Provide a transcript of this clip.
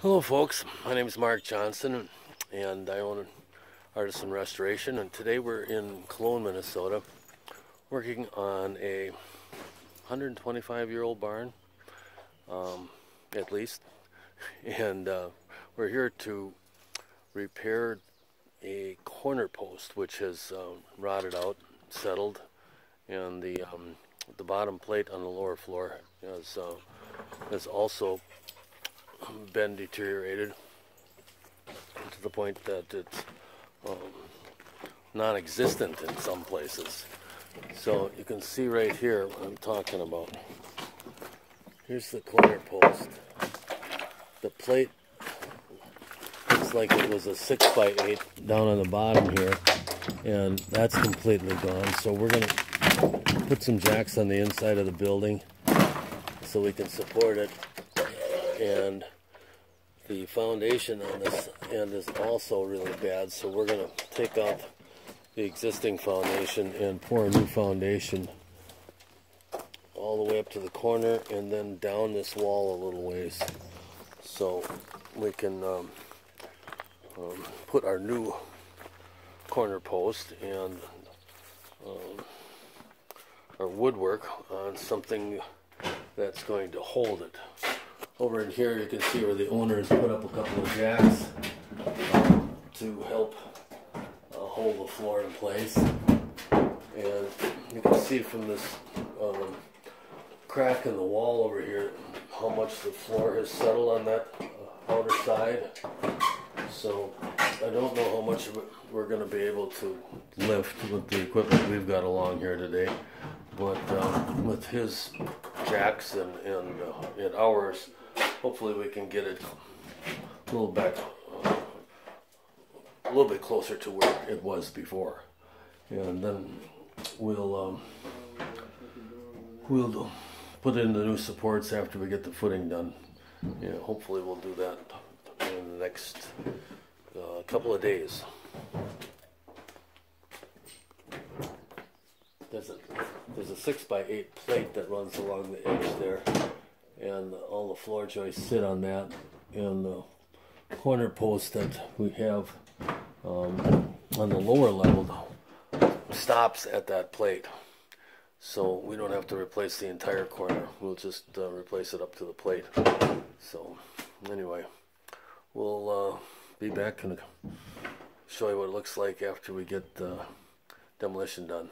Hello folks, my name is Mark Johnson and I own Artisan Restoration, and today we're in Cologne, Minnesota working on a 125-year-old barn, at least, and we're here to repair a corner post which has rotted out, settled, and the bottom plate on the lower floor has also been deteriorated to the point that it's non-existent in some places. So you can see right here what I'm talking about. Here's the corner post. The plate looks like it was a 6x8 down on the bottom here, and that's completely gone. So we're going to put some jacks on the inside of the building so we can support it. And the foundation on this end is also really bad, so we're going to take out the existing foundation and pour a new foundation all the way up to the corner and then down this wall a little ways, so we can put our new corner post and our woodwork on something that's going to hold it. Over in here you can see where the owner has put up a couple of jacks to help hold the floor in place. And you can see from this crack in the wall over here how much the floor has settled on that outer side. So I don't know how much of it we're going to be able to lift with the equipment we've got along here today, but with his jacks and ours, hopefully we can get it a little bit closer to where it was before, and then we'll put in the new supports after we get the footing done. Yeah, hopefully we'll do that in the next couple of days. There's a 6x8 plate that runs along the edge there, and all the floor joists sit on that, and the corner post that we have on the lower level stops at that plate, so we don't have to replace the entire corner. We'll just replace it up to the plate. So anyway, we'll be back and show you what it looks like after we get the demolition done.